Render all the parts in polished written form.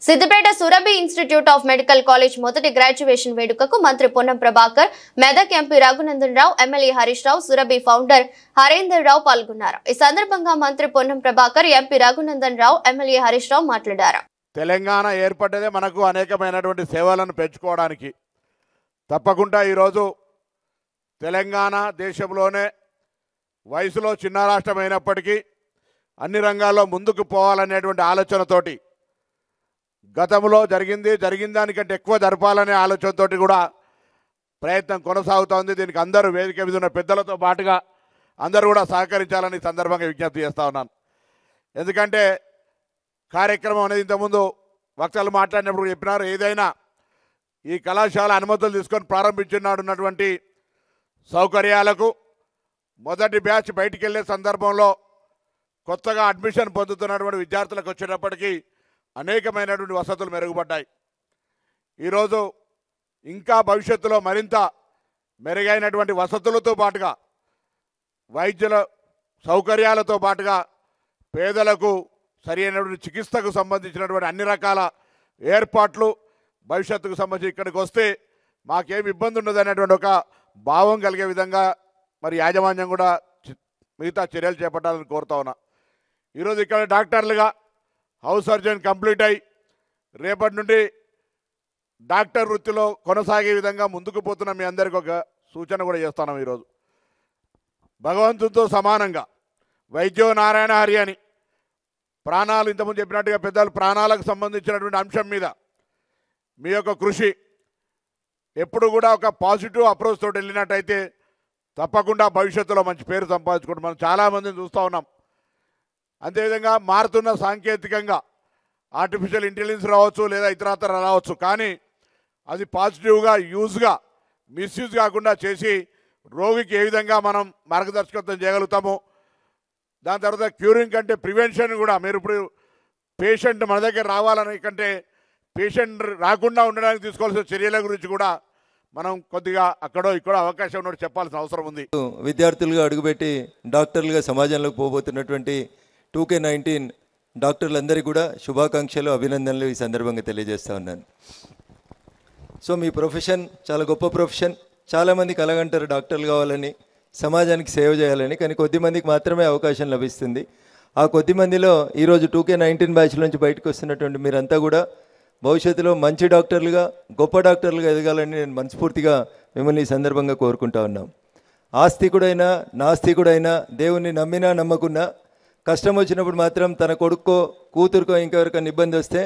Siddipet Surabhi institute of medical college మొదటి graduation వేడుకకు మంత్రి Ponnam Prabhakar, Medak MP Raghunandan Rao, MLA Harish Rao, Surabhi founder Harender రావు పాల్గొన్నారు. ఈ సందర్భంగా మంత్రి పొన్నం ప్రభాకర్, ఎంపీ రఘునందన్ రావు, ఎమ్మెల్యే హరీష్ రావు మాట్లాడారు. తెలంగాణ ఏర్పడ్డదే మనకు అనేకమైనటువంటి సేవలను పెంచుకోవడానికి. తప్పకుండా ఈరోజు తెలంగాణ దేశంలోనే వయసులో చిన్న రాష్ట్రం అయినప్పటికీ అన్ని రంగాల్లో ముందుకు పోవాలనేటువంటి ఆలోచనతోటి గతంలో జరిగిన దానికంటే ఎక్కువ జరపాలనే ఆలోచనతో కూడా ప్రయత్నం కొనసాగుతోంది. దీనికి అందరూ వేదిక మీద ఉన్న పెద్దలతో పాటుగా అందరూ కూడా సహకరించాలని సందర్భంగా విజ్ఞప్తి చేస్తూ ఉన్నాను. ఎందుకంటే కార్యక్రమం అనేది ఇంతకుముందు వక్తలు మాట్లాడినప్పుడు చెప్పినారు, ఏదైనా ఈ కళాశాల అనుమతులు తీసుకొని ప్రారంభించున్నటువంటి సౌకర్యాలకు మొదటి బ్యాచ్ బయటికి వెళ్ళే సందర్భంలో కొత్తగా అడ్మిషన్ పొందుతున్నటువంటి విద్యార్థులకు వచ్చేటప్పటికీ అనేకమైనటువంటి వసతులు మెరుగుపడ్డాయి. ఈరోజు ఇంకా భవిష్యత్తులో మరింత మెరుగైనటువంటి వసతులతో పాటుగా వైద్యుల సౌకర్యాలతో పాటుగా పేదలకు సరి అయినటువంటి చికిత్సకు సంబంధించినటువంటి అన్ని రకాల ఏర్పాట్లు భవిష్యత్తుకు సంబంధించి ఇక్కడికి వస్తే మాకేమి ఇబ్బంది ఉండదు అనేటువంటి ఒక భావం కలిగే విధంగా మరి యాజమాన్యం కూడా మిగతా చర్యలు చేపట్టాలని కోరుతా ఉన్నా. ఈరోజు ఇక్కడ డాక్టర్లుగా హౌస్ సర్జన్ కంప్లీట్ అయ్యి రేపటి నుండి డాక్టర్ వృత్తిలో కొనసాగే విధంగా ముందుకు పోతున్న మీ అందరికీ ఒక సూచన కూడా చేస్తున్నాం. ఈరోజు భగవంతుడితో సమానంగా వైద్యో నారాయణ హరి అని ప్రాణాలు ఇంతకుముందు చెప్పినట్టుగా పెద్దలు ప్రాణాలకు సంబంధించినటువంటి అంశం మీద మీ యొక్క కృషి ఎప్పుడు కూడా ఒక పాజిటివ్ అప్రోచ్ తోటి వెళ్ళినట్టయితే తప్పకుండా భవిష్యత్తులో మంచి పేరు సంపాదించుకుంటాం. మనం చాలామందిని చూస్తూ ఉన్నాం. అంతేవిధంగా మారుతున్న సాంకేతికంగా ఆర్టిఫిషియల్ ఇంటెలిజెన్స్ రావచ్చు, లేదా ఇతరత్ర రావచ్చు, కానీ అది పాజిటివ్గా యూజ్గా మిస్యూజ్ కాకుండా చేసి రోగికి ఏ విధంగా మనం మార్గదర్శకత్వం చేయగలుగుతాము. దాని తర్వాత క్యూరింగ్ కంటే ప్రివెన్షన్ కూడా, మీరు ఇప్పుడు పేషెంట్ మన దగ్గర రావాలని కంటే పేషెంట్ రాకుండా ఉండడానికి తీసుకోవాల్సిన చర్యల గురించి కూడా మనం కొద్దిగా అక్కడో ఇక్కడో అవకాశం ఉన్నట్టు చెప్పాల్సిన అవసరం ఉంది. విద్యార్థులుగా అడుగుపెట్టి డాక్టర్లుగా సమాజంలోకి పోబోతున్నటువంటి 2K19 డాక్టర్లందరికీ కూడా శుభాకాంక్షలు, అభినందనలు ఈ సందర్భంగా తెలియజేస్తూ ఉన్నాను. సో మీ ప్రొఫెషన్ చాలా గొప్ప ప్రొఫెషన్. చాలామంది కలగంటారు డాక్టర్లు కావాలని, సమాజానికి సేవ చేయాలని, కానీ కొద్దిమందికి మాత్రమే అవకాశం లభిస్తుంది. ఆ కొద్దిమందిలో ఈరోజు 2K19 బ్యాచ్ నుంచి బయటకు వస్తున్నటువంటి మీరంతా కూడా భవిష్యత్తులో మంచి డాక్టర్లుగా, గొప్ప డాక్టర్లుగా ఎదగాలని నేను మనస్ఫూర్తిగా మిమ్మల్ని ఈ సందర్భంగా కోరుకుంటా ఉన్నాం. ఆస్తికుడైనా నాస్తికుడైనా, దేవుణ్ణి నమ్మినా నమ్మకున్నా, కష్టం వచ్చినప్పుడు మాత్రం తన కొడుక్కో కూతురుకో ఇంకెవరికైనా ఇబ్బంది వస్తే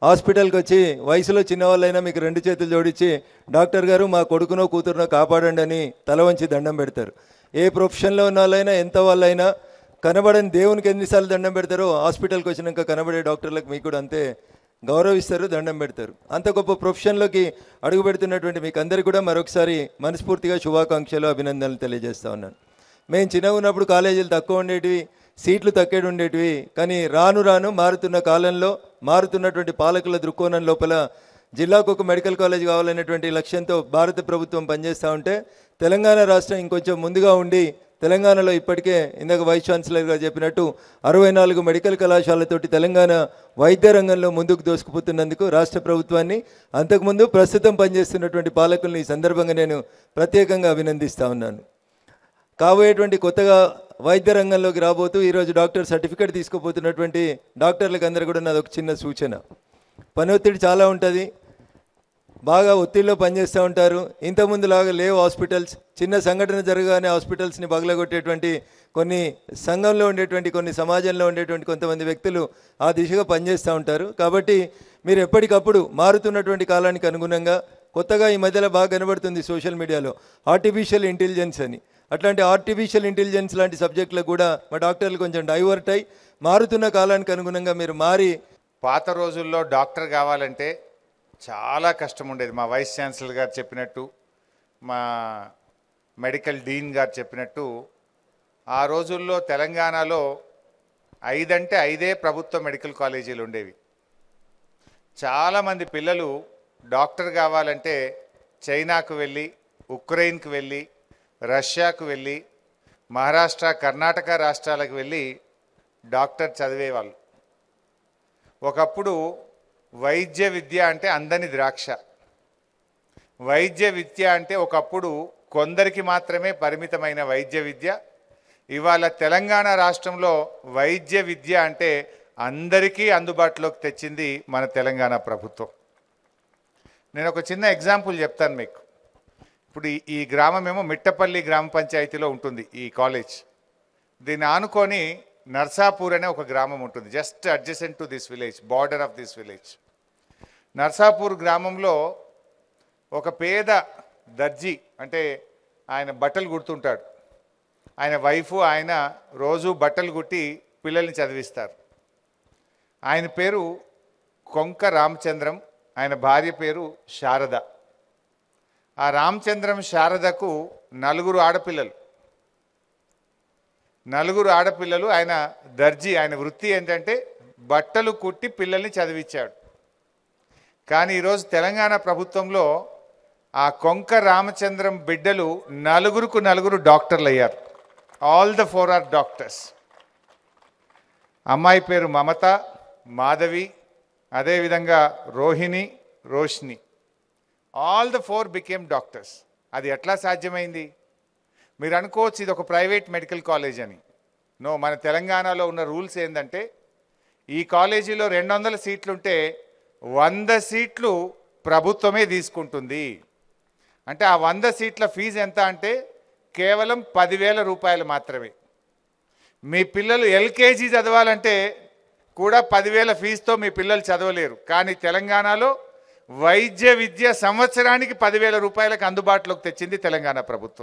హాస్పిటల్కి వచ్చి వయసులో చిన్నవాళ్ళైనా మీకు 2 చేతులు జోడించి డాక్టర్ గారు మా కొడుకునో కూతురునో కాపాడండి అని తల వంచి దండం పెడతారు. ఏ ప్రొఫెషన్లో ఉన్న వాళ్ళైనా, ఎంత వాళ్ళైనా కనబడని దేవునికి ఎన్నిసార్లు దండం పెడతారో హాస్పిటల్కి వచ్చినాక కనబడే డాక్టర్లకు మీకు కూడా అంతే గౌరవిస్తారు, దండం పెడతారు. అంత గొప్ప ప్రొఫెషన్లోకి అడుగు పెడుతున్నటువంటి మీకు అందరికీ కూడా మరొకసారి మనస్ఫూర్తిగా శుభాకాంక్షలు, అభినందనలు తెలియజేస్తూ ఉన్నాను. మేము చిన్నగా ఉన్నప్పుడు కాలేజీలు తక్కువ ఉండేటివి, సీట్లు తక్కువ ఉండేటివి, కానీ రాను రాను మారుతున్న కాలంలో మారుతున్నటువంటి పాలకుల దృక్కోణం లోపల జిల్లాకు ఒక మెడికల్ కాలేజ్ కావాలనేటువంటి లక్ష్యంతో భారత ప్రభుత్వం పనిచేస్తూ ఉంటే తెలంగాణ రాష్ట్రం ఇంకొంచెం ముందుగా ఉండి తెలంగాణలో ఇప్పటికే ఇందాక వైస్ ఛాన్సలర్ గారు చెప్పినట్టు 64 మెడికల్ కళాశాలతోటి తెలంగాణ వైద్య రంగంలో ముందుకు దూసుకుపోతున్నందుకు రాష్ట్ర ప్రభుత్వాన్ని, అంతకుముందు ప్రస్తుతం పనిచేస్తున్నటువంటి పాలకుల్ని ఈ సందర్భంగా నేను ప్రత్యేకంగా అభినందిస్తూ ఉన్నాను. కాబోయేటువంటి కొత్తగా వైద్య రంగంలోకి రాబోతూ ఈరోజు డాక్టర్ సర్టిఫికేట్ తీసుకుపోతున్నటువంటి డాక్టర్లకు అందరూ కూడా నాది ఒక చిన్న సూచన. పని ఒత్తిడి చాలా ఉంటుంది, బాగా ఒత్తిడిలో పనిచేస్తూ ఉంటారు. ఇంతకుముందులాగా లేవు హాస్పిటల్స్. చిన్న సంఘటన జరగగానే హాస్పిటల్స్ని బగలగొట్టేటువంటి కొన్ని సంఘంలో ఉండేటువంటి, కొన్ని సమాజంలో ఉండేటువంటి కొంతమంది వ్యక్తులు ఆ దిశగా పనిచేస్తూ ఉంటారు. కాబట్టి మీరు ఎప్పటికప్పుడు మారుతున్నటువంటి కాలానికి అనుగుణంగా, కొత్తగా ఈ మధ్యలో బాగా కనబడుతుంది సోషల్ మీడియాలో ఆర్టిఫిషియల్ ఇంటెలిజెన్స్ అని, అట్లాంటి ఆర్టిఫిషియల్ ఇంటెలిజెన్స్ లాంటి సబ్జెక్టులకు కూడా మా డాక్టర్లు కొంచెం డైవర్ట్ అయ్యి మారుతున్న కాలానికి అనుగుణంగా మీరు మారి. పాత రోజుల్లో డాక్టర్ కావాలంటే చాలా కష్టం ఉండేది. మా వైస్ ఛాన్సలర్ గారు చెప్పినట్టు, మా మెడికల్ డీన్ గారు చెప్పినట్టు, ఆ రోజుల్లో తెలంగాణలో 5 అంటే 5 ప్రభుత్వ మెడికల్ కాలేజీలు ఉండేవి. చాలామంది పిల్లలు డాక్టర్ కావాలంటే చైనాకు వెళ్ళి, ఉక్రెయిన్కు వెళ్ళి, రష్యాకు వెళ్ళి, మహారాష్ట్ర, కర్ణాటక రాష్ట్రాలకు వెళ్ళి డాక్టర్ చదివేవాళ్ళు. ఒకప్పుడు వైద్య విద్య అంటే అందని ద్రాక్ష. వైద్య విద్య అంటే ఒకప్పుడు కొందరికి మాత్రమే పరిమితమైన వైద్య విద్య. ఇవాళ తెలంగాణ రాష్ట్రంలో వైద్య విద్య అంటే అందరికీ అందుబాటులోకి తెచ్చింది మన తెలంగాణ ప్రభుత్వం. నేను ఒక చిన్న ఎగ్జాంపుల్ చెప్తాను మీకు. ఇప్పుడు ఈ గ్రామం ఏమో మిట్టపల్లి గ్రామ పంచాయతీలో ఉంటుంది ఈ కాలేజ్. దీన్ని ఆనుకొని నర్సాపూర్ అనే ఒక గ్రామం ఉంటుంది, just adjacent to this village, border of this village. Narsapur గ్రామంలో ఒక పేద దర్జీ, అంటే ఆయన బట్టలు కుడుతుంటాడు. ఆయన వైఫ్ ఆయన రోజు బట్టలు కుట్టి పిల్లల్ని చదివిస్తారు. ఆయన పేరు కొంక రామచంద్రం, ఆయన భార్య పేరు శారద. ఆ రామచంద్రం శారదకు నలుగురు ఆడపిల్లలు. ఆయన దర్జీ, ఆయన వృత్తి ఏంటంటే బట్టలు కుట్టి పిల్లల్ని చదివించాడు. కానీ ఈరోజు తెలంగాణ ప్రభుత్వంలో ఆ కొంక రామచంద్రం బిడ్డలు నలుగురు డాక్టర్లు అయ్యారు. All the 4 are doctors. అమ్మాయి పేరు మమత, మాధవి, అదేవిధంగా Rohini, Roshni. All the 4 became doctors. అది ఎట్లా సాధ్యమైంది? మీరు అనుకోవచ్చు ఇది ఒక ప్రైవేట్ మెడికల్ కాలేజ్ అని. నో, మన తెలంగాణలో ఉన్న రూల్స్ ఏంటంటే ఈ కాలేజీలో 200 సీట్లుంటే 100 సీట్లు ప్రభుత్వమే తీసుకుంటుంది. అంటే ఆ 100 సీట్ల ఫీజు ఎంత అంటే కేవలం 10,000 రూపాయలు మాత్రమే. మీ పిల్లలు ఎల్కేజీ చదవాలంటే కూడా 10,000 ఫీజుతో మీ పిల్లలు చదవలేరు. కానీ తెలంగాణలో వైద్య విద్య సంవత్సరానికి 10,000 రూపాయలకు అందుబాటులోకి తెచ్చింది తెలంగాణ ప్రభుత్వం.